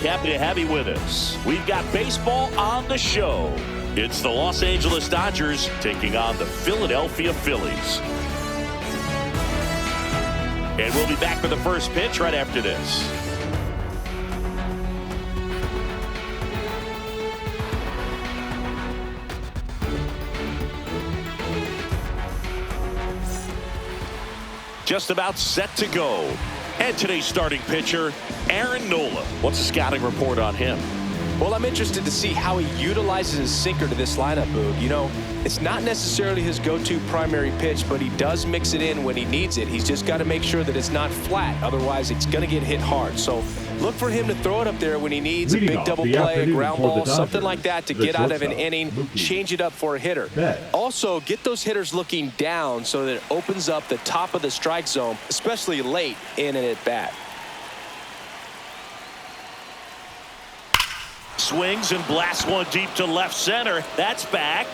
happy to have you with us. We've got baseball on the show. It's the Los Angeles Dodgers taking on the Philadelphia Phillies. And we'll be back for the first pitch right after this. Just about set to go. And today's starting pitcher, Aaron Nola. What's the scouting report on him? Well, I'm interested to see how he utilizes his sinker to this lineup, Boog. You know, it's not necessarily his go-to primary pitch, but he does mix it in when he needs it. He's just got to make sure that it's not flat. Otherwise, it's going to get hit hard. So look for him to throw it up there when he needs a big double play, a ground ball, something like that to get out of an inning, change it up for a hitter. Also, get those hitters looking down so that it opens up the top of the strike zone, especially late in an at-bat. Swings and blasts one deep to left center. That's back.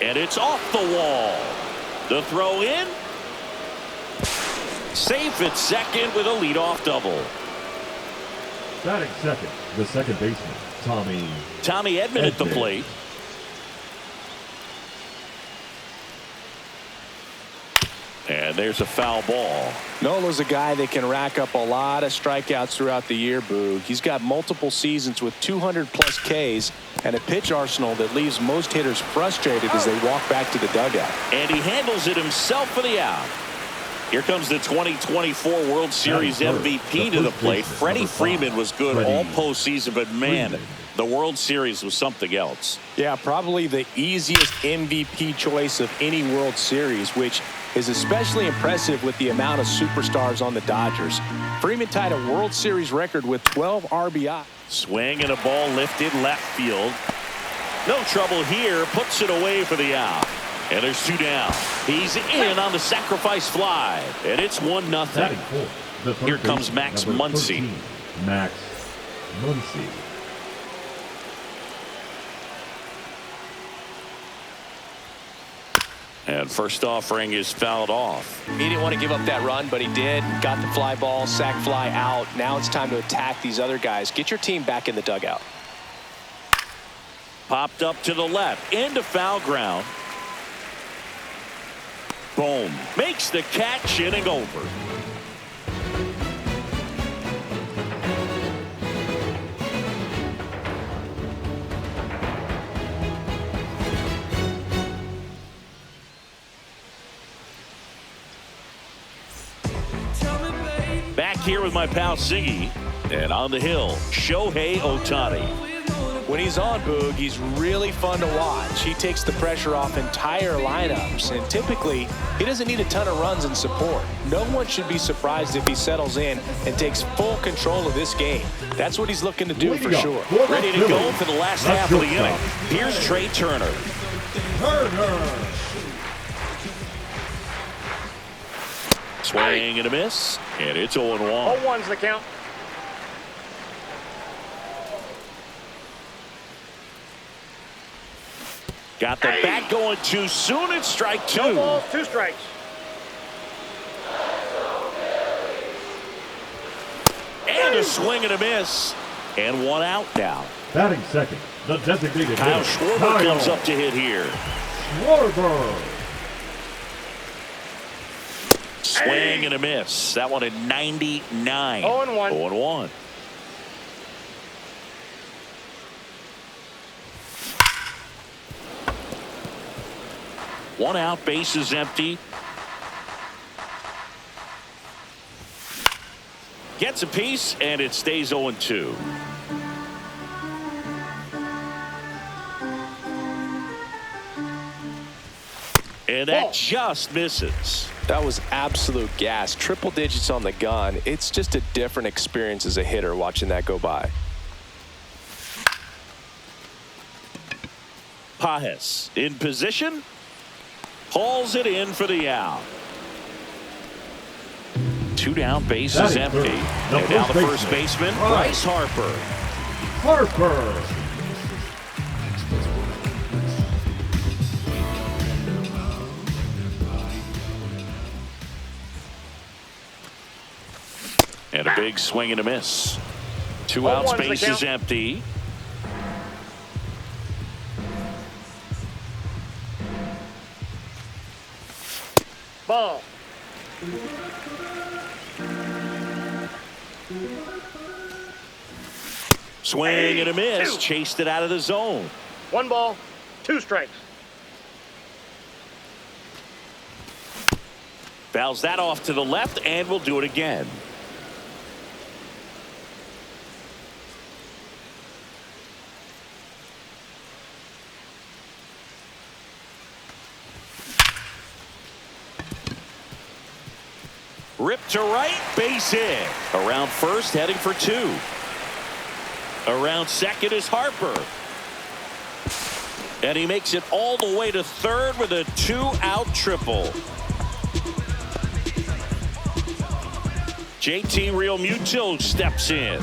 And it's off the wall. The throw in. Safe at second with a leadoff double. Batting second, the second baseman, Tommy Edman at the plate. And there's a foul ball. Nola's a guy that can rack up a lot of strikeouts throughout the year, Boog. He's got multiple seasons with 200-plus Ks and a pitch arsenal that leaves most hitters frustrated as they walk back to the dugout. And he handles it himself for the out. Here comes the 2024 World Series MVP to the plate. Freddie Freeman was good all postseason, but man, the World Series was something else. Yeah, probably the easiest MVP choice of any World Series, which is especially impressive with the amount of superstars on the Dodgers. Freeman tied a World Series record with 12 RBI. Swing and a ball lifted left field. No trouble here. Puts it away for the out. And there's two down. He's in on the sacrifice fly. And it's 1-0. Here comes Max Muncy. Max Muncy. And first offering is fouled off. He didn't want to give up that run, but he did. Got the fly ball, sac fly out. Now it's time to attack these other guys. Get your team back in the dugout. Popped up to the left. Into foul ground. Boom. Makes the catch, inning over. Back here with my pal Siggy, and on the hill, Shohei Ohtani. When he's on, Boog, he's really fun to watch. He takes the pressure off entire lineups, and typically he doesn't need a ton of runs and support. No one should be surprised if he settles in and takes full control of this game. That's what he's looking to do for sure. Ready to go for the last half of the inning. Here's Trey Turner. Swing and a miss, and it's 0-1. 0-1's the count. Got the bat going too soon. It's strike two. No balls, 2 strikes. And a swing and a miss, and 1 out now. Batting second, the designated Kyle hitter, Schwarber comes up to hit here. Schwarber. Swing and a miss. That one at 99. 0-1. 0-1. One out, base is empty. Gets a piece, and it stays 0-2. And that just misses. That was absolute gas. Triple digits on the gun. It's just a different experience as a hitter watching that go by. Pajes in position. Hauls it in for the out. 2 down, base is empty. And now the first baseman, Bryce Harper. And And a big swing and a miss. 2 Oh, out, one's the space is count. empty. Ball. Swing and a miss. Two. Chased it out of the zone. 1 ball, 2 strikes. Fouls that off to the left, and we'll do it again. Rip to right, base hit. Around first, heading for 2. Around second is Harper. And he makes it all the way to third with a 2-out triple. JT Realmuto steps in.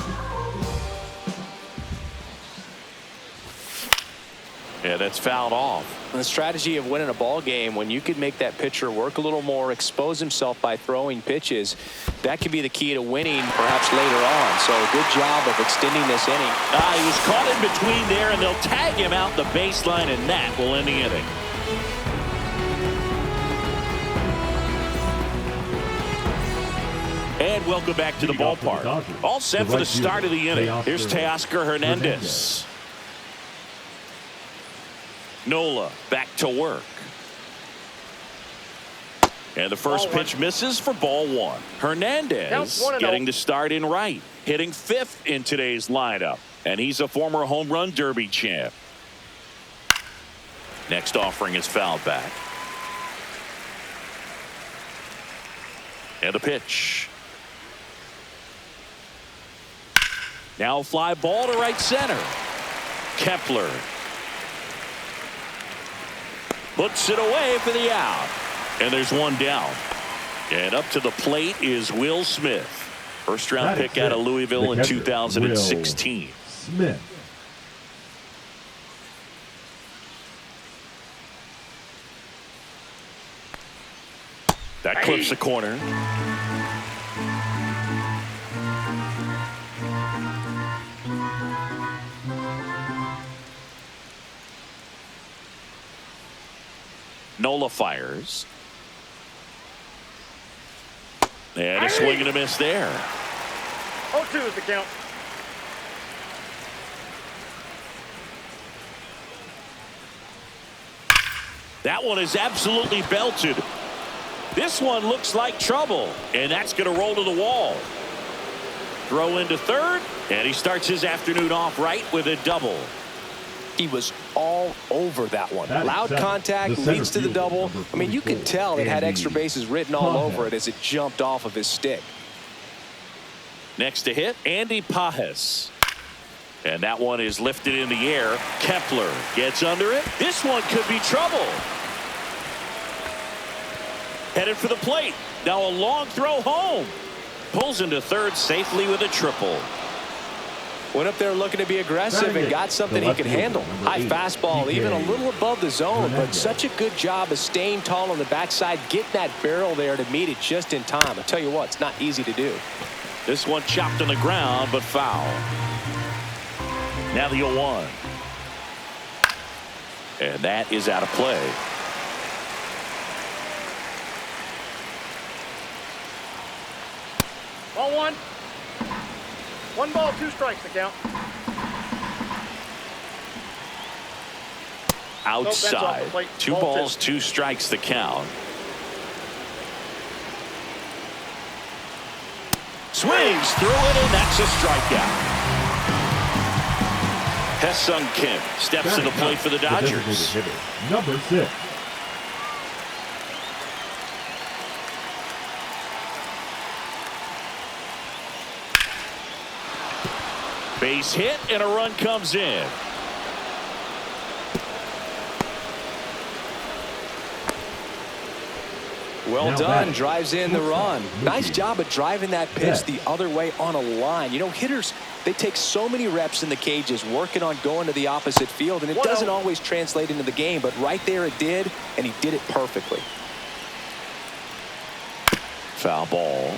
Yeah, that's fouled off. The strategy of winning a ball game, when you could make that pitcher work a little more, expose himself by throwing pitches, that could be the key to winning perhaps later on. So good job of extending this inning. He was caught in between there, and they'll tag him out the baseline, and that will end the inning. And welcome back to the ballpark. All set for the start of the inning. Here's Teoscar Hernandez. Nola back to work. And the first pitch misses for ball 1. Hernandez getting the start in right. Hitting 5th in today's lineup. And he's a former home run derby champ. Next offering is fouled back. And the pitch. Now a fly ball to right center. Kepler puts it away for the out. And there's one down. And up to the plate is Will Smith. First round pick out of Louisville in 2016. Smith. That clips the corner. Nola fires. And a swing and a miss there. 0-2 is the count. That one is absolutely belted. This one looks like trouble, and that's going to roll to the wall. Throw into third, and he starts his afternoon off right with a double. He was all over that one. Loud contact leads to the double. I mean, you can tell it had extra bases written all over it as it jumped off of his stick. Next to hit, Andy Pajes. And that one is lifted in the air. Kepler gets under it. This one could be trouble. Headed for the plate. Now a long throw home. Pulls into third safely with a triple. Went up there looking to be aggressive and got something he could handle. High fastball, even a little above the zone, but such a good job of staying tall on the backside, getting that barrel there to meet it just in time. I tell you what, it's not easy to do. This one chopped on the ground, but foul. Now the 0-1. And that is out of play. Ball 1. 1 ball, 2 strikes to count. Outside. 2 balls, 2 strikes to count. Swings through it, and that's a strikeout. Hesung Kim steps to the plate for the Dodgers. Number 6. Base hit, and a run comes in. Well done, drives in the run. Nice job of driving that pitch the other way on a line. You know, hitters, they take so many reps in the cages working on going to the opposite field, and it doesn't always translate into the game, but right there it did, and he did it perfectly. Foul ball.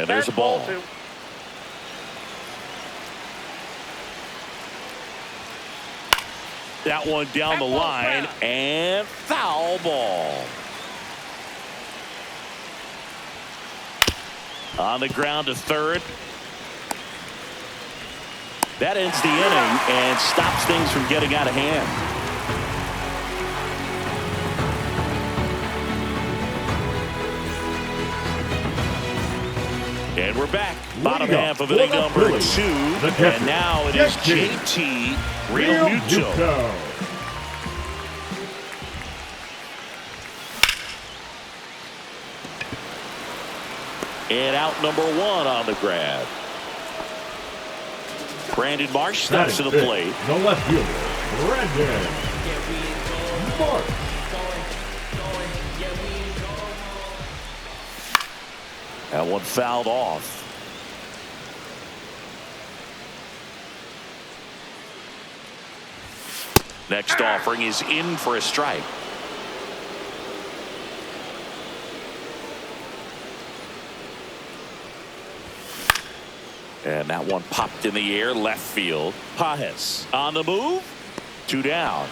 And there's a ball. Two. That one down the line and foul ball. On the ground to third. That ends the inning and stops things from getting out of hand. And we're back. Bottom half of inning number 2. And now it is JT Realmuto. And out number 1 on the grab. Brandon Marsh steps to the plate. The left fielder, Brandon Marsh. That one fouled off. Next offering is in for a strike. And that one popped in the air, left field. Pages on the move. 2 down.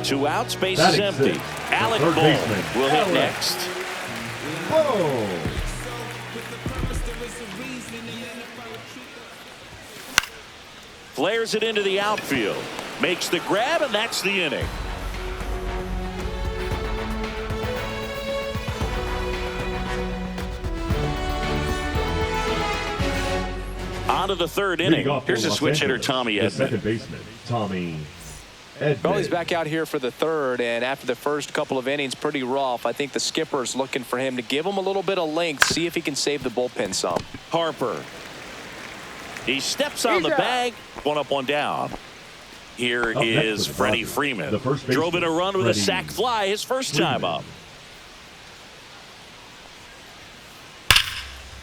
2 outs, base is empty. Alec Bohm will hit next. Whoa. Flares it into the outfield. Makes the grab, and that's the inning. On to the third inning. Here's a switch hitter, Tommy Edman. Second baseman, Tommy Edman. Well, he's back out here for the third, and after the first couple of innings, pretty rough. I think the skipper's looking for him to give him a little bit of length, see if he can save the bullpen some. Harper. He steps on the bag. 1 up, 1 down. Here is Freddie Freeman. Drove in a run with a sac fly his first time up.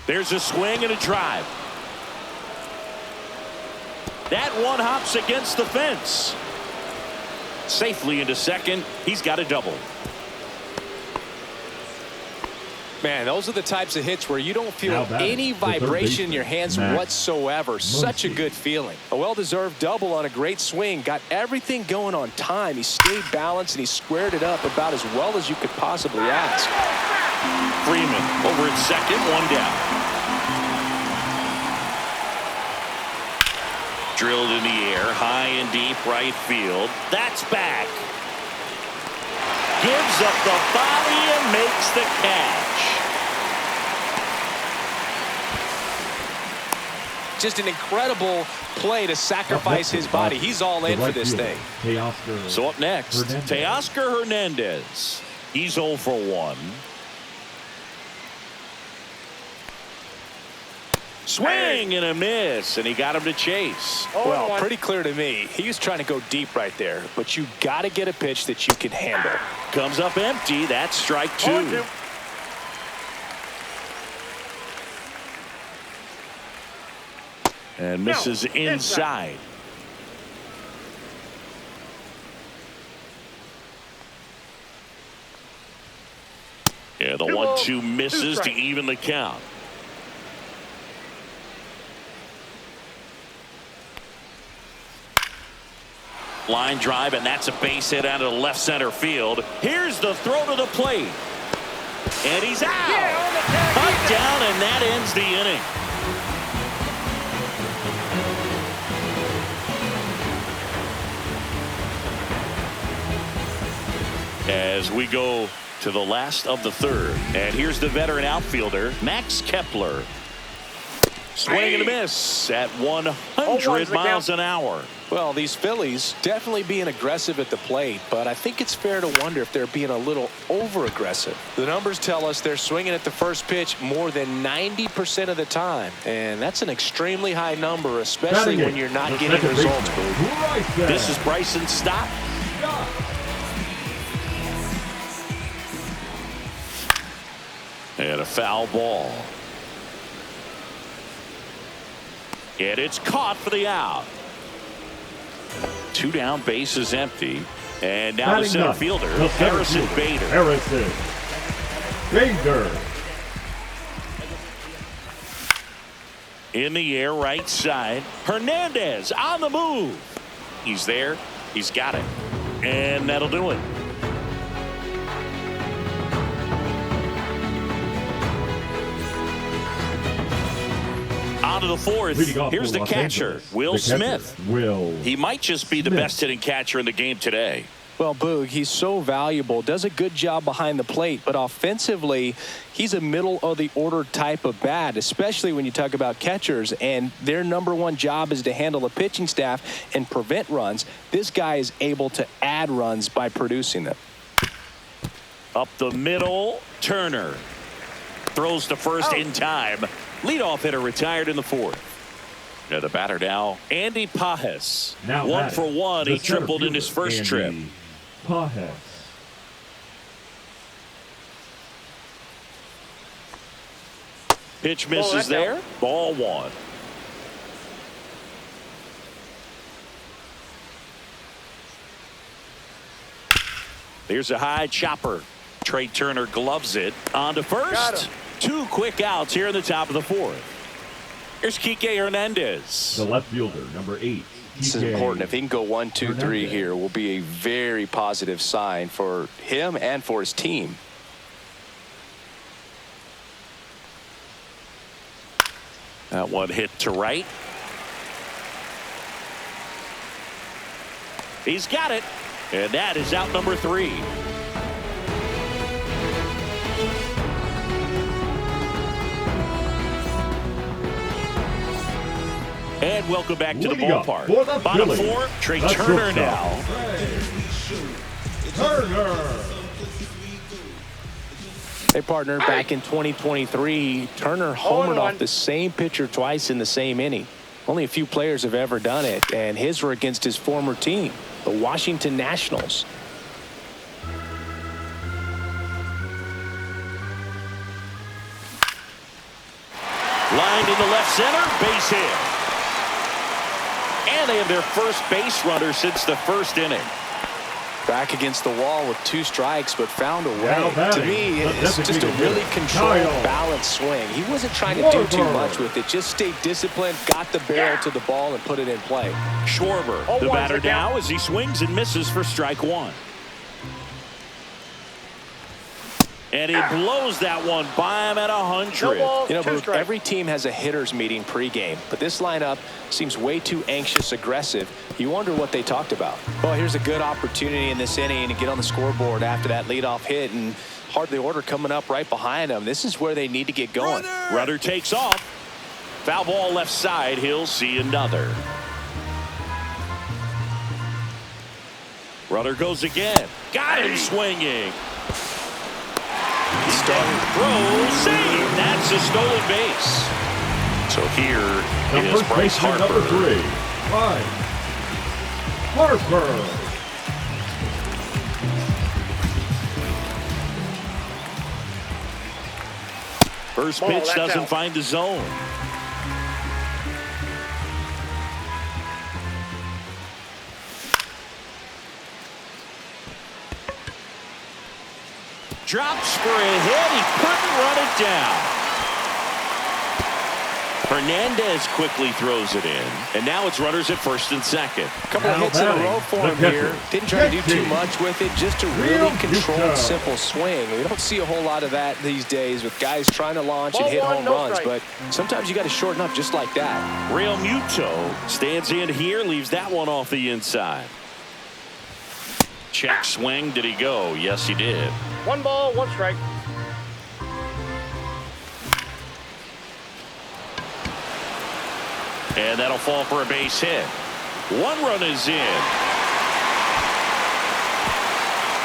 There's a swing and a drive. That one hops against the fence. Safely into second. He's got a double. Man, those are the types of hits where you don't feel any vibration in your hands whatsoever. Such a good feeling. A well-deserved double on a great swing. Got everything going on time. He stayed balanced and he squared it up about as well as you could possibly ask. Freeman over at second, 1 down. Drilled in the air, high and deep right field. That's back. Gives up the body and makes the catch. Just an incredible play to sacrifice his body. He's all in for this thing. So up next, Teoscar Hernandez. He's 0 for 1. Swing and a miss, and he got him to chase. Well, pretty clear to me. He was trying to go deep right there, but you got to get a pitch that you can handle. Comes up empty. That's strike 2. And misses inside. Yeah, the 1-2 misses to even the count. Line drive, and that's a base hit out of the left center field. Here's the throw to the plate. And he's out. Cut down, and that ends the inning. As we go to the last of the third. And here's the veteran outfielder, Max Kepler. Swing and a miss at 100 miles an hour. Well, these Phillies definitely being aggressive at the plate, but I think it's fair to wonder if they're being a little over-aggressive. The numbers tell us they're swinging at the first pitch more than 90% of the time, and that's an extremely high number, especially when you're not getting results. This is Bryson Stott. And a foul ball. And it's caught for the out. 2 down, base is empty. And now the center fielder, Harrison Bader. Bader. In the air, right side. Hernandez on the move. He's there. He's got it. And that'll do it. On to the fourth. Here's the catcher, Will Smith. He might just be the best hitting catcher in the game today. Well, Boog, he's so valuable, does a good job behind the plate, but offensively, he's a middle-of-the-order type of bat, especially when you talk about catchers, and their number one job is to handle the pitching staff and prevent runs. This guy is able to add runs by producing them. Up the middle, Turner. Throws to first in time. Leadoff hitter retired in the fourth. Now the batter now, Andy Pajes. Now 1 for 1. He tripled in his first trip. Pajes. Pitch misses there. Ball 1. There's a high chopper. Trey Turner gloves it. On to first. 2 quick outs here in the top of the fourth. Here's Kike Hernandez. The left fielder, number 8. This is important. If he can go 1, 2, 3 here, will be a very positive sign for him and for his team. That one hit to right. He's got it. And that is out number 3. And welcome back to the ballpark. Bottom 4, Trey Turner now. Turner. Hey, partner, back in 2023, Turner homered off the same pitcher twice in the same inning. Only a few players have ever done it, and his were against his former team, the Washington Nationals. Lined in the left center, base hit. And they have their first base runner since the first inning. Back against the wall with 2 strikes, but found a way. To me, it's just a really controlled, balanced swing. He wasn't trying to do too much with it. Just stayed disciplined, got the barrel to the ball, and put it in play. Schwarber, the batter now as he swings and misses for strike 1. And he blows that one by him at 100. You know, every team has a hitters meeting pregame, but this lineup seems way too anxious, aggressive. You wonder what they talked about. Well, here's a good opportunity in this inning to get on the scoreboard after that leadoff hit, and hardly order coming up right behind them. This is where they need to get going. Runner takes off. Foul ball left side. He'll see another. Runner goes again. Got him swinging. Starting throw, save. That's a stolen base. So here is Bryce Harper. Number 3, Bryce Harper. First pitch doesn't find the zone. Drops for a hit. He couldn't run it down. Hernandez quickly throws it in. And now it's runners at first and second. A couple of hits in a row for him here. Didn't try to do too much with it. Just a really controlled, simple swing. We don't see a whole lot of that these days with guys trying to launch and hit home runs. But sometimes you got to shorten up just like that. Real Muto stands in here. Leaves that one off the inside. Check swing. Did he go? Yes, he did. 1 ball, 1 strike. And that'll fall for a base hit. 1 run is in.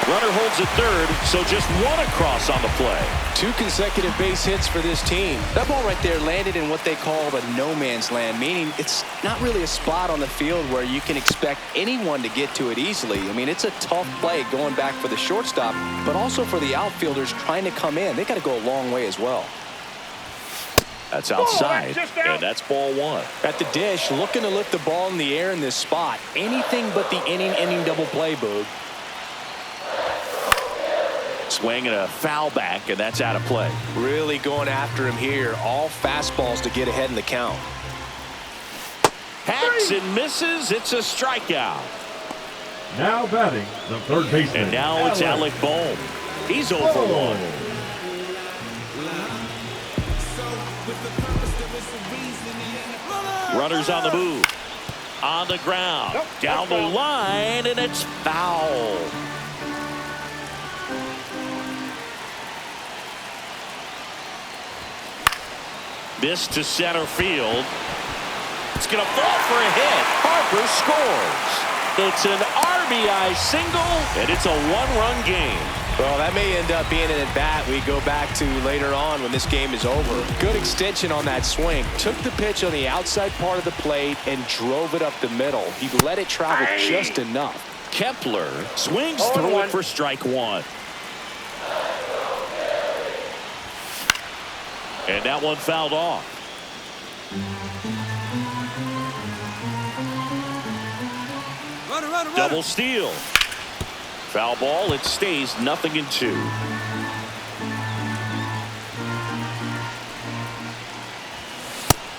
Runner holds at third, so just 1 across on the play. 2 consecutive base hits for this team. That ball right there landed in what they call the no man's land, meaning it's not really a spot on the field where you can expect anyone to get to it easily. I mean, it's a tough play going back for the shortstop, but also for the outfielders trying to come in. They got to go a long way as well. That's outside, and that's ball 1. At the dish, looking to lift the ball in the air in this spot. Anything but the inning double play, Boog. swing and a foul back, and that's out of play. Really going after him here. All fastballs to get ahead in the count. Hacks and misses. It's a strikeout. Now batting the third baseman. And now it's Alec Bohm. He's 0 for 1. Runners on the move. On the ground. Nope, down the line, and it's foul. This to center field. It's going to fall for a hit. Harper scores. It's an RBI single, and it's a one-run game. Well, that may end up being an at-bat we go back to later on when this game is over. Good extension on that swing. Took the pitch on the outside part of the plate and drove it up the middle. He let it travel just enough. Kepler swings through it for strike one. And that one fouled off. Double steal. Foul ball. It stays 0-2.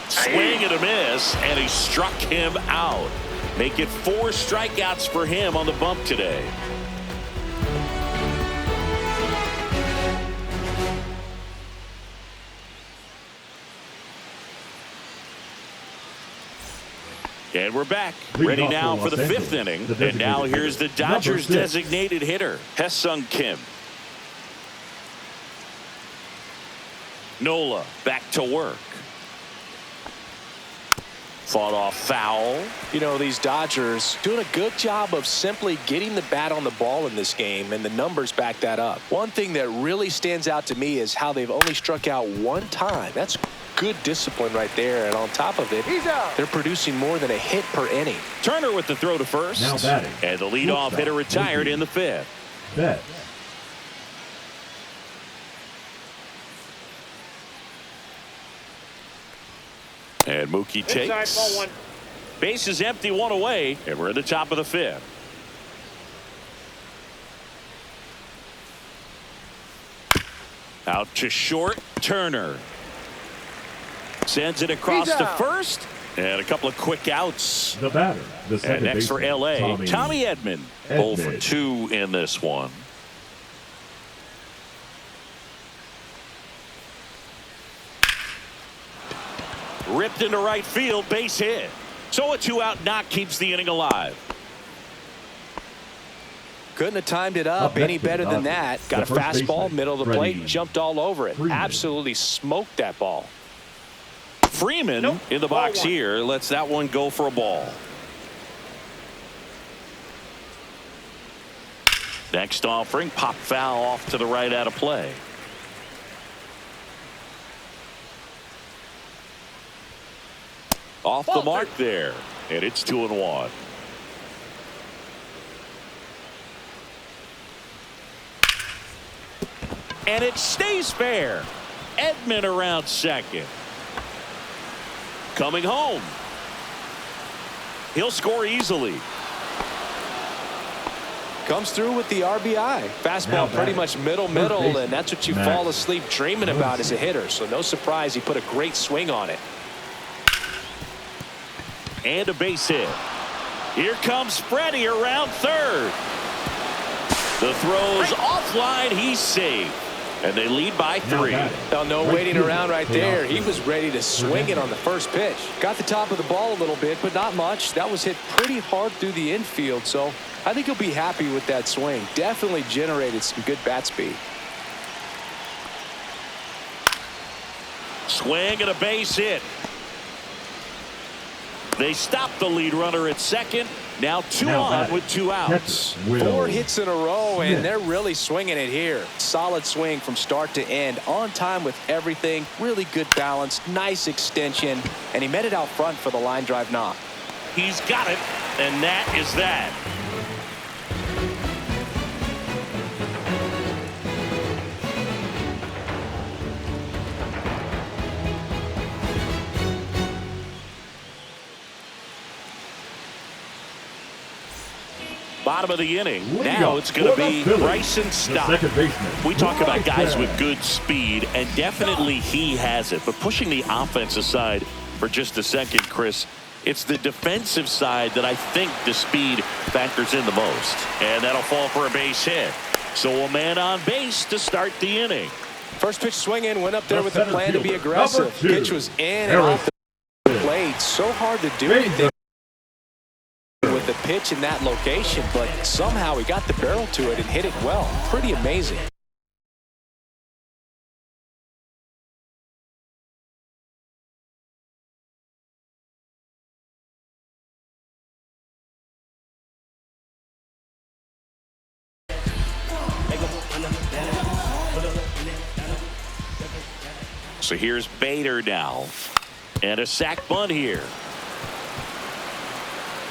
Swing and a miss, and he struck him out. Make it 4 strikeouts for him on the bump today. And we're back. Ready now for the 5th inning. And now here's the Dodgers designated hitter, Ha-Seong Kim. Nola back to work. Fought off foul. You know, these Dodgers doing a good job of simply getting the bat on the ball in this game, and the numbers back that up. One thing that really stands out to me is how they've only struck out 1 time. That's good discipline right there, and on top of it, they're producing more than a hit per inning. Turner with the throw to first. Now batting. And the leadoff hitter retired in the 5th. Betts. And Mookie takes. Ball 1. Base is empty, 1 away, and we're at the top of the 5th. Out to short, Turner. Sends it across to first, and a couple of quick outs. The batter, the second And next for baseman, LA, Tommy Edman. 0 for 2 in this one. Ripped into right field, base hit. So a 2-out knock keeps the inning alive. Couldn't have timed it up any better than that. Got a fastball, middle of the plate, jumped all over it. Absolutely smoked that ball. Freeman in the box here lets that one go for a ball. Next offering, pop foul off to the right out of play. Off the mark there, and it's 2-1. And it stays fair. Edman around second. Coming home. He'll score easily. Comes through with the RBI. Fastball pretty much middle, and that's what you fall asleep dreaming about as a hitter. So no surprise he put a great swing on it. And a base hit. Here comes Freddie around third. The throw's offline. He's safe. And they lead by 3. Now, no waiting around right there. He was ready to swing it on the first pitch. Got the top of the ball a little bit, but not much. That was hit pretty hard through the infield, so I think he'll be happy with that swing. Definitely generated some good bat speed. Swing and a base hit. They stop the lead runner at second. Now 2 on with 2 outs. 4 hits in a row, and they're really swinging it here. Solid swing from start to end. On time with everything. Really good balance. Nice extension. And he met it out front for the line drive knock. He's got it, and that is that. Bottom of the inning. Lead Now off it's going to for the be Phillies, Bryson the Stott. second baseman. We talk about guys with Bryson. good speed, and definitely he has it. But pushing the offense aside for just a second, Chris, it's the defensive side that I think the speed factors in the most. And that'll fall for a base hit. So a man on base to start the inning. First pitch swinging, went up there The with the center plan to be fielder, aggressive. number 2, Pitch was in and off the plate. So hard to do anything with the pitch in that location, but somehow he got the barrel to it and hit it well. Pretty amazing. So here's Bader now. And a sac bunt here.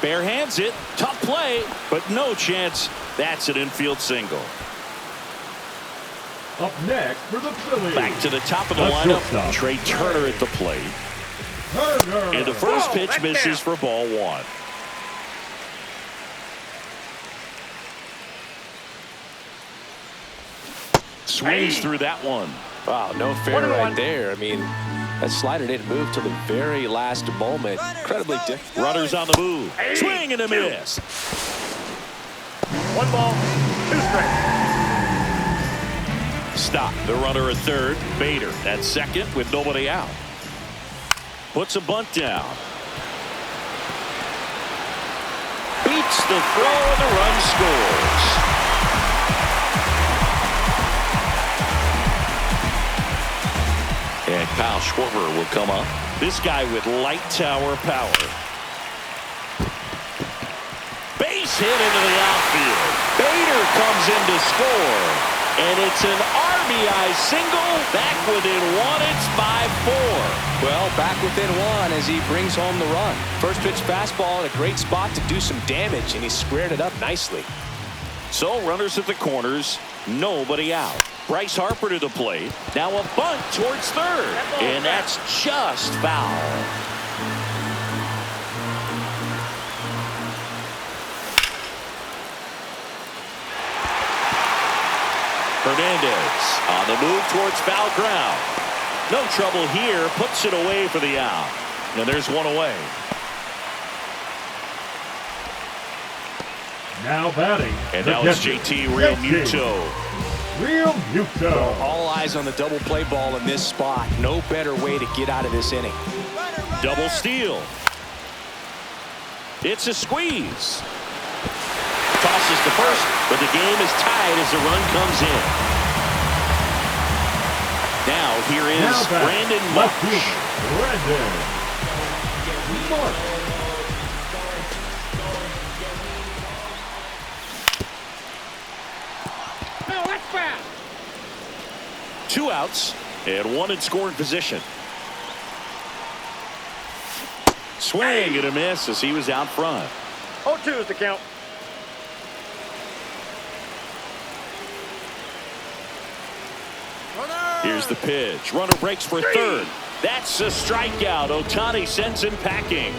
Bare hands it. Tough play, but no chance. That's an infield single. Up next for the Phillies. Back to the top of the A lineup. shortstop. Trey Turner at the plate. Turner. And the first Oh, pitch that's misses down. for ball 1. Swings through that one. Wow, no fair 1-1. right there. I mean, that slider didn't move till the very last moment. Incredibly difficult. Runners on the move. Swing and a miss. 1 ball, 2 strikes. Stop. The runner at third. Bader at second with nobody out. Puts a bunt down. Beats the throw and the run scores. And Kyle Schwarber will come up. This guy with light tower power. Base hit into the outfield. Bader comes in to score. And it's an RBI single. Back within 1. It's 5-4. Well, back within 1 as he brings home the run. First pitch fastball in a great spot to do some damage, and he squared it up nicely. So runners at the corners. Nobody out. Bryce Harper to the plate. Now a bunt towards third. And that's just foul. Hernandez on the move towards foul ground. No trouble here. Puts it away for the out. And there's one away. Now batting. And the now it's catcher. JT Realmuto. Real Muto. All eyes on the double play ball in this spot. No better way to get out of this inning. Double steal. It's a squeeze. Tosses to first, but the game is tied as the run comes in. Now here is Now back. Brandon Left Marsh. fielder, Brandon Marsh. 2 outs and 1 in scoring position. Swing and a miss as he was out front. 0-2 is the count. Here's the pitch. Runner breaks for third. That's a strikeout. Ohtani sends him packing.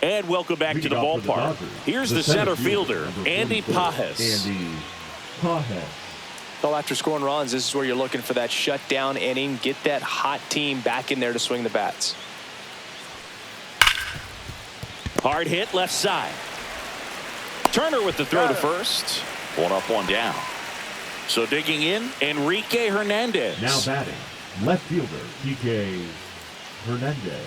And welcome back to the Leading off for the ballpark. Dodgers, Here's the center fielder, number Andy 44, Pajes. Andy Pajes. Well, after scoring runs, this is where you're looking for that shutdown inning. Get that hot team back in there to swing the bats. Hard hit left side. Turner with the throw to first. 1 up, 1 down. So digging in, Enrique Hernandez. Now batting. Left fielder, Kike Hernandez.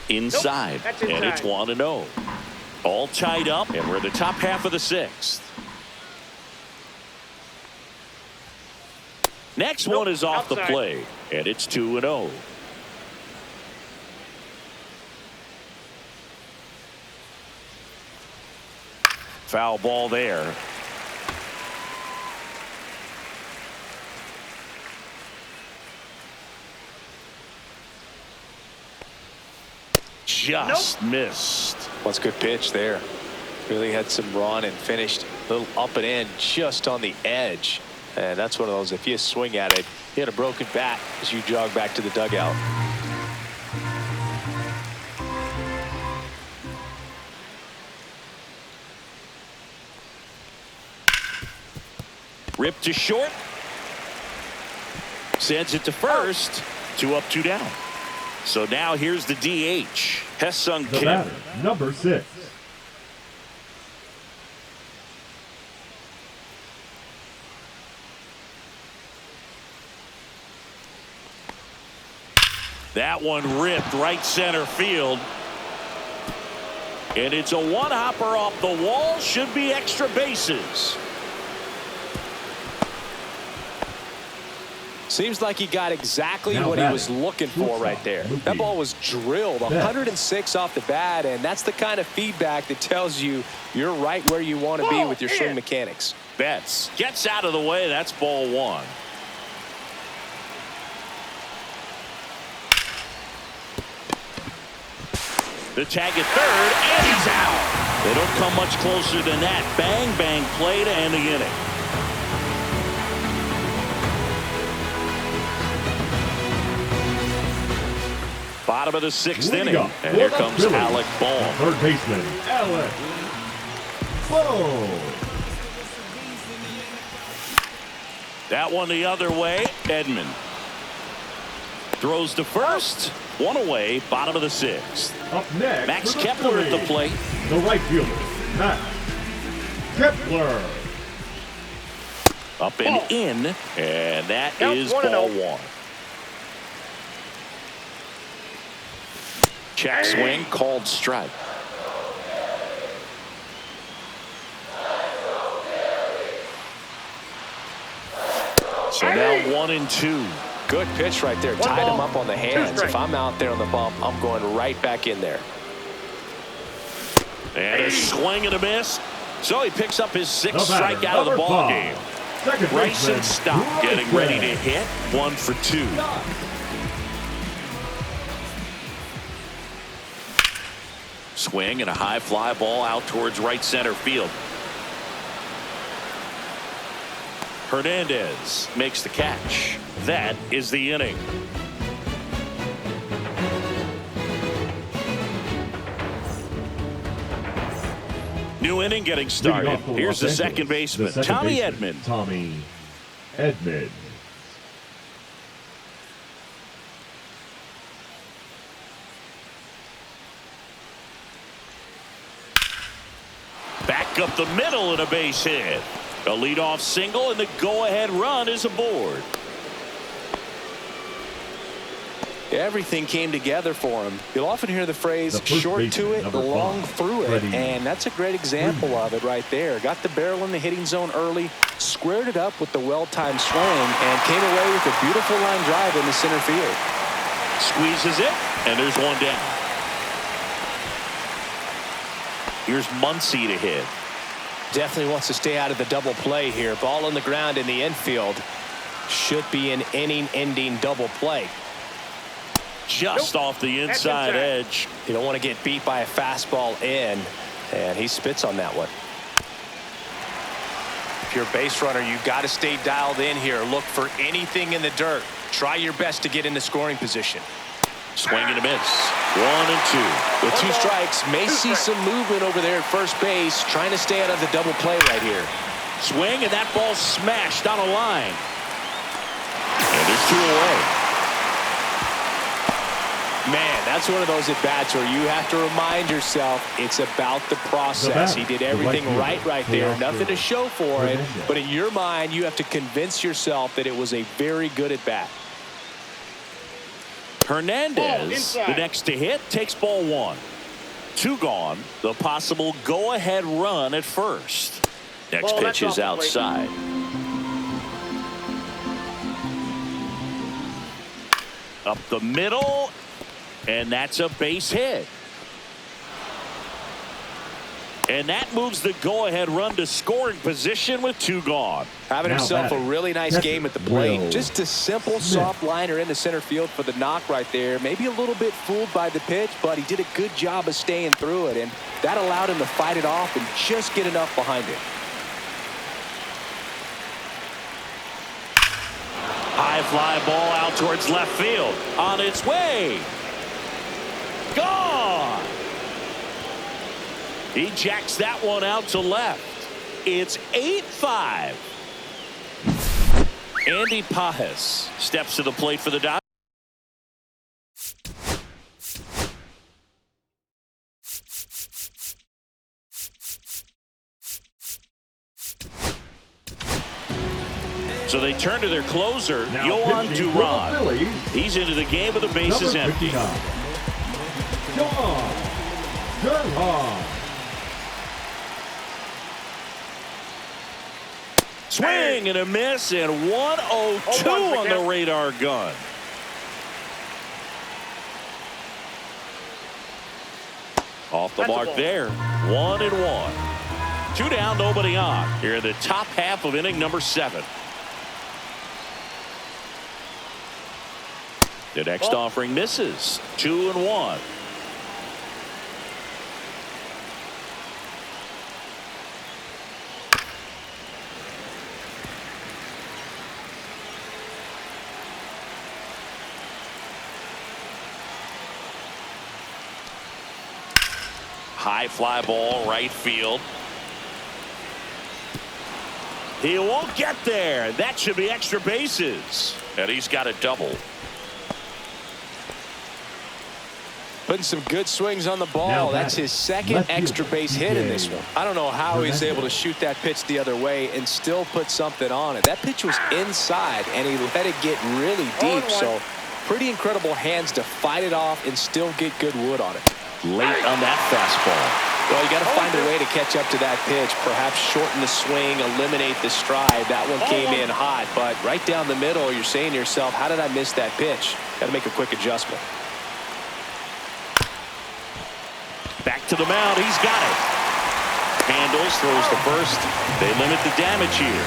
Inside. Nope, that's And inside. it's 1-0. All tied up, and we're in the top half of the 6th. Next one is off the outside. play, and it's 2-0. Foul ball there. Just missed. What's a good pitch there. Really had some run and finished a little up and in just on the edge. And that's one of those, if you swing at it, hit a broken bat as you jog back to the dugout. Ripped to short. Sends it to first. 2 up, 2 down. So now here's the DH. Hesung The Kim. batter, number 6. That one ripped right center field. And it's a one-hopper off the wall. Should be extra bases. Seems like he got exactly Now what he batting, was looking for shortstop, right there. Mookie. That ball was drilled 106 off the bat, and that's the kind of feedback that tells you you're right where you want to be with your swing mechanics. Betts gets out of the way. That's ball 1. The tag at third, and he's out. They don't come much closer than that. Bang, bang play to end the inning. Bottom of the 6th inning, and here comes Alec Bohm. Third baseman, Alec Bohm. That one the other way. Edman throws to first. 1 away. Bottom of the 6th. Up next, Max for the Kepler at the Phillies, plate. the right fielder, Max Kepler. Up and in, and that Count is 1-0. ball 1. Check swing, called strike. So now 1-2. Good pitch right there. Tied him up on the hands. strikes. If I'm out there on the bump, I'm going right back in there. And a swing and a miss. So he picks up his 6th The batter, strikeout of the number ball 5. game. Second Bryson baseman, Stott getting Bryson. ready to hit. 1 for 2. Swing and a high fly ball out towards right center field. Hernandez makes the catch. That is the inning. New inning getting started. Leading off for Here's the Los second Angeles, baseman, the second Tommy baseman, Edman. Tommy Edman. Back up the middle and a base hit. A leadoff single and the go-ahead run is aboard. Everything came together for him. You'll often hear the phrase The first short to baseman, it, number long 5, through it, Freddie and that's a great example of it right there. Got the barrel in the hitting zone early, squared it up with the well-timed swing, and came away with a beautiful line drive in the center field. Squeezes it, and there's one down. Here's Muncy to hit. Definitely wants to stay out of the double play here. Ball on the ground in the infield. Should be an inning-ending double play. Just off the inside edge. You don't want to get beat by a fastball in, and he spits on that one. If you're a base runner, you've got to stay dialed in here. Look for anything in the dirt. Try your best to get into scoring position. Swing and a miss. 1 and 2. With 2 strikes, may see some movement over there at first base, trying to stay out of the double play right here. Swing, and that ball smashed on a line. And there's 2 away. Man, that's one of those at-bats where you have to remind yourself it's about the process. He did everything right there. Nothing to show for it. But in your mind, you have to convince yourself that it was a very good at-bat. Hernandez, the next to hit, takes ball 1. 2 gone. The possible go-ahead run at first. Next Ball, pitch that's is off the plate. outside. Up the middle, and that's a base hit. And that moves the go-ahead run to scoring position with 2 gone. Having Now himself a batting, really nice catcher, game at the plate. Will Just a simple, Smith. soft liner into center field for the knock right there. Maybe a little bit fooled by the pitch, but he did a good job of staying through it, and that allowed him to fight it off and just get enough behind it. High fly ball out towards left field. On its way. Gone. He jacks that one out to left. It's 8-5. Andy Pajes steps to the plate for the Dodgers. So they turn to their closer, Yohan Duran. He's into the game with the bases empty. Swing and a miss, and 102 on the radar gun. Off the mark there. 1-1. 2 down, nobody on. Here in the top half of inning number 7. The next offering misses. 2-1. High fly ball, right field. He won't get there. That should be extra bases. And he's got a double. Putting some good swings on the ball. That's his second extra base hit in this one. I don't know how he's able to shoot that pitch the other way and still put something on it. That pitch was inside, and he let it get really deep. So pretty incredible hands to fight it off and still get good wood on it. Late on that fastball. Well, you got to find a way to catch up to that pitch. Perhaps shorten the swing, eliminate the stride. That one came in hot, but right down the middle, you're saying to yourself, how did I miss that pitch? Got to make a quick adjustment. Back to the mound. He's got it. Handles, throws to first. They limit the damage here.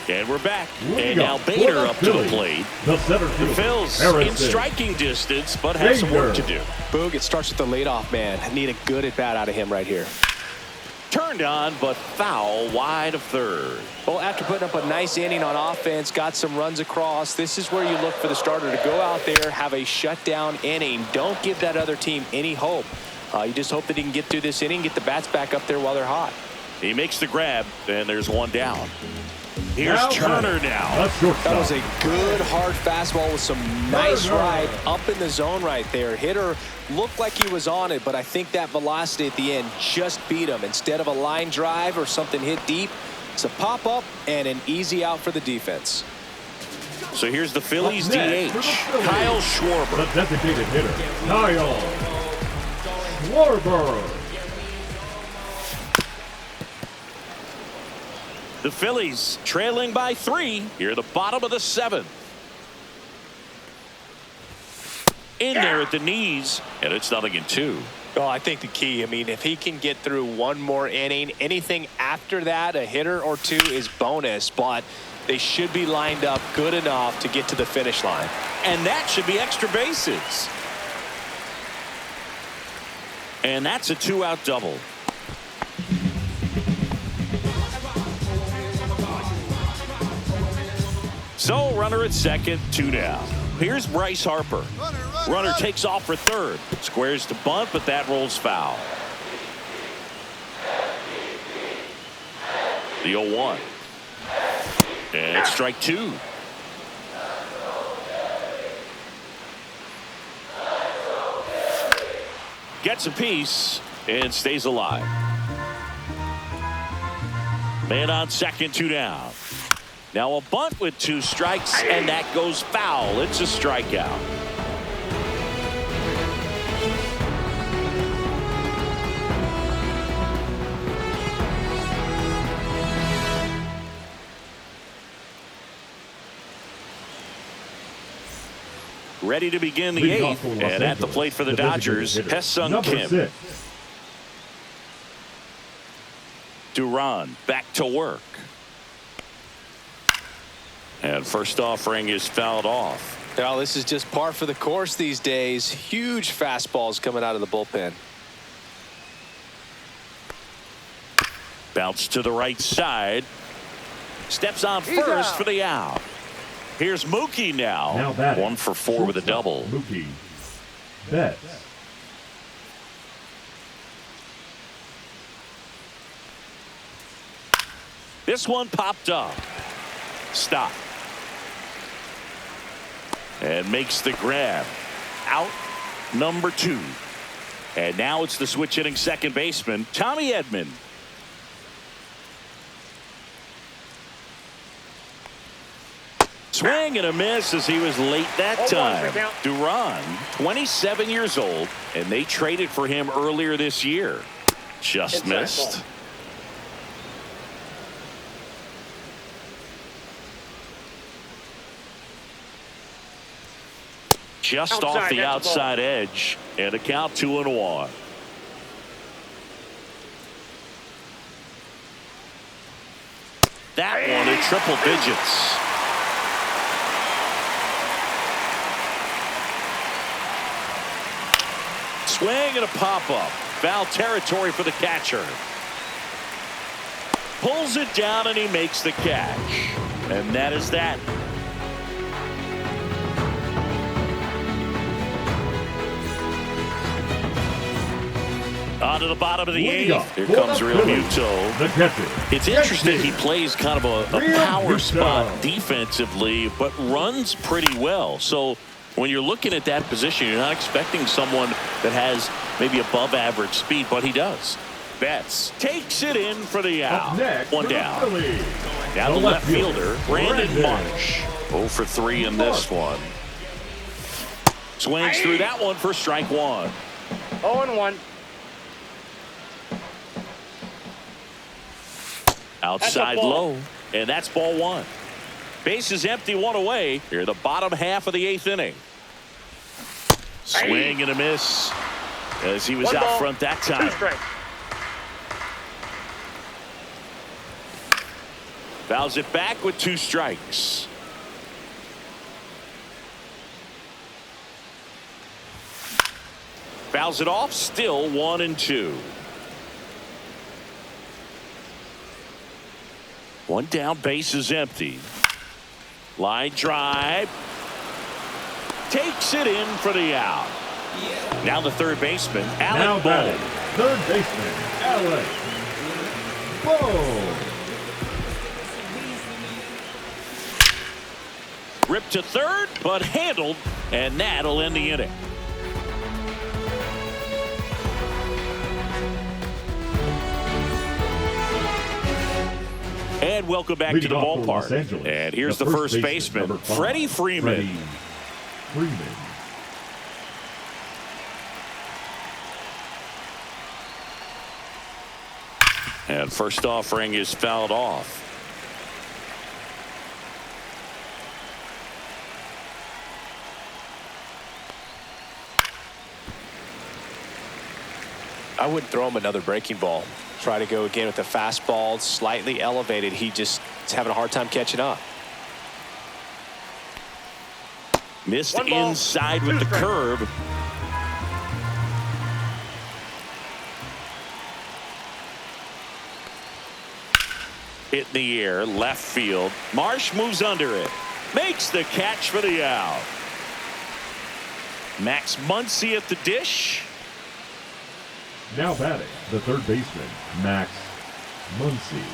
And we're back. And now Bader up to the plate. The center field. Phil's in striking distance, but has some work to do. Boog, it starts with the leadoff man. Need a good at bat out of him right here. Turned on, but foul wide of third. Well, after putting up a nice inning on offense, got some runs across, this is where you look for the starter to go out there, have a shutdown inning. Don't give that other team any hope. You just hope that he can get through this inning, get the bats back up there while they're hot. He makes the grab, and there's one down. Here's Turner now. That was a good hard fastball with some nice ride up in the zone right there. Hitter looked like he was on it, but I think that velocity at the end just beat him. Instead of a line drive or something hit deep, it's a pop up and an easy out for the defense. So here's the Phillies DH, Kyle Schwarber. The designated hitter, Kyle Schwarber. The Phillies trailing by 3 here at the bottom of the 7th. In there at the knees, and it's 0-2. Well, I think the key, I mean, if he can get through one more inning, anything after that, a hitter or two is bonus, but they should be lined up good enough to get to the finish line. And that should be extra bases. And that's a 2-out double. So runner at second, 2 down. Here's Bryce Harper. Runner takes off for third. Squares to bunt, but that rolls foul. The 0-1. And it's strike 2. Gets a piece and stays alive. Man on second, 2 down. Now a bunt with 2 strikes, and that goes foul. It's a strikeout. Ready to begin the 8th, and at the plate for the Dodgers, Hesung Kim. Duran back to work. And first offering is fouled off. Well, this is just par for the course these days. Huge fastballs coming out of the bullpen. Bounce to the right side. Steps on first for the out. Here's Mookie now. 1 for 4 with a double. Mookie Betts. This one popped up. Stop. And makes the grab. Out number 2. And now it's the switch hitting second baseman, Tommy Edman. Swing and a miss as he was late that time. Duran, 27 years old, and they traded for him earlier this year. Just missed. Just off the outside edge, and a count 2-1. That one in triple digits. Swing and a pop-up. Foul territory for the catcher. Pulls it down and he makes the catch. And that is that. On to the bottom of the 8th. Here comes Real Muto. It's interesting. He plays kind of a power spot defensively, but runs pretty well. So when you're looking at that position, you're not expecting someone that has maybe above average speed, but he does. Betts takes it in for the out. One down. Now the left fielder, Brandon Marsh. 0 for 3 in this one. Swings through that one for strike 1. 0-1. Outside low, and that's ball 1. Base is empty, 1 away. Here, the bottom half of the 8th inning. Swing and a miss as he was out front that time. Fouls it back with 2 strikes. Fouls it off, still 1-2. 1 down, base is empty. Line drive. Takes it in for the out. Now the third baseman, Alec Bohm. Third baseman, Alec Bohm. Ripped to third, but handled, and that'll end the inning. And welcome back to the ballpark. And here's the first baseman, Freddie Freeman. And first offering is fouled off. I wouldn't throw him another breaking ball. Try to go again with the fastball, slightly elevated. He just is having a hard time catching up. Missed inside with the curve. Hit in the air, left field. Marsh moves under it. Makes the catch for the out. Max Muncy at the dish. Now batting, the third baseman, Max Muncy.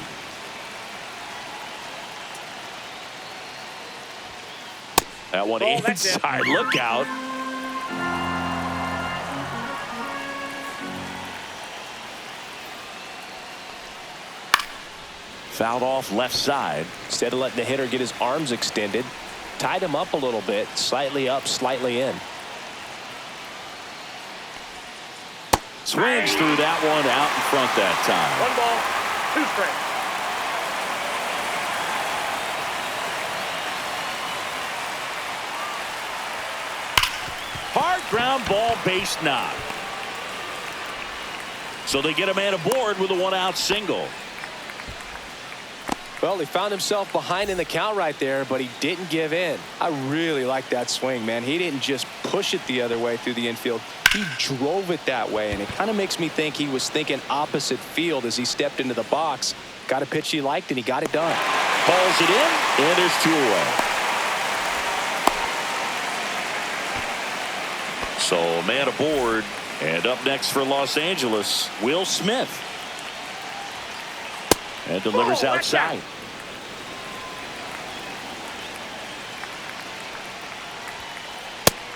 That one inside. Look out. Fouled off left side. Instead of letting the hitter get his arms extended, tied him up a little bit, slightly up, slightly in. Swings through that one out in front that time. 1 ball, 2 strikes. Hard ground ball, base knock. So they get a man aboard with a 1-out single. Well, he found himself behind in the count right there, but he didn't give in. I really like that swing, man. He didn't just push it the other way through the infield. He drove it that way, and it kind of makes me think he was thinking opposite field as he stepped into the box. Got a pitch he liked, and he got it done. Calls it in, and there's 2 away. So man aboard, and up next for Los Angeles, Will Smith. And delivers outside.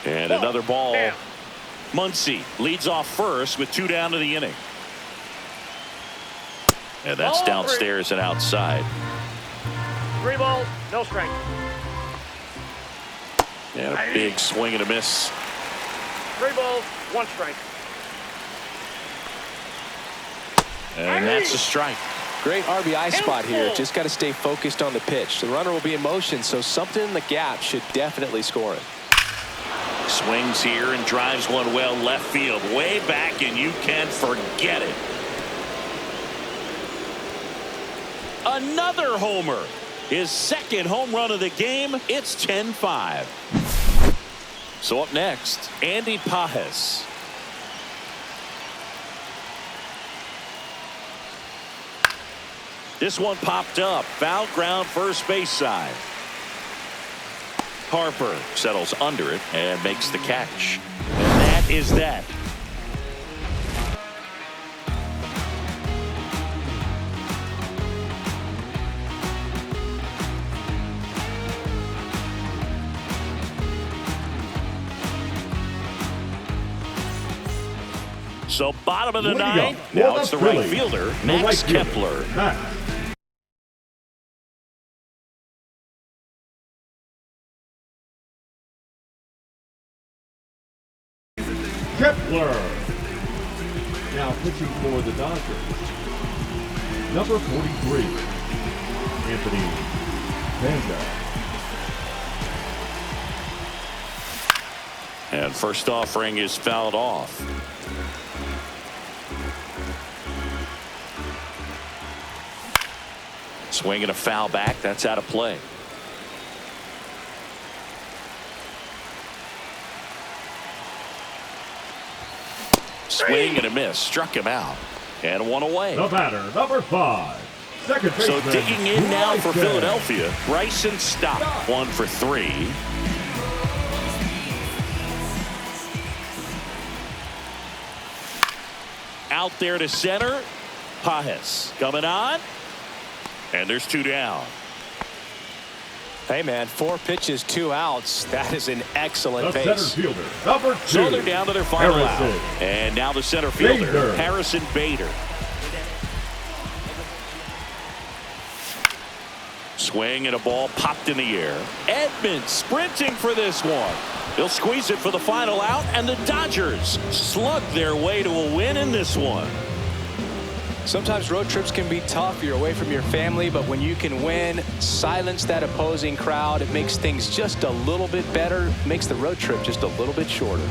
And another ball. Muncy leads off first with 2 down to the inning. And that's downstairs and outside. 3 balls, no strike. And a big swing and a miss. 3 balls, 1 strike. And that's a strike. Great RBI spot here. Just got to stay focused on the pitch. The runner will be in motion, so something in the gap should definitely score it. Swings here and drives one well left field. Way back, and you can forget it. Another homer. His 2nd home run of the game. It's 10-5. So up next, Andy Pages. This one popped up. Foul ground first base side. Harper settles under it and makes the catch. And that is that. So bottom of the 9th. Now it's the right fielder, MACFLY. Kepler. Now pitching for the Dodgers. Number 43, Anthony Vanda. And first offering is fouled off. Swing and a foul back. That's out of play. Swing and a miss. Struck him out. And 1 away. The batter, number 5, second baseman. So digging in now for Philadelphia, Bryson Stott, 1 for 3. Out there to center. Pages coming on. And there's 2 down. Hey, man, 4 pitches, 2 outs. That is an excellent The pace. center fielder, number 2. So they're down to their final out. Harrison And now the center fielder, Bader. Harrison Bader. Swing and a ball popped in the air. Edmonds sprinting for this one. They'll squeeze it for the final out, and the Dodgers slug their way to a win in this one. Sometimes road trips can be tough. You're away from your family, but when you can win, silence that opposing crowd, it makes things just a little bit better, makes the road trip just a little bit shorter.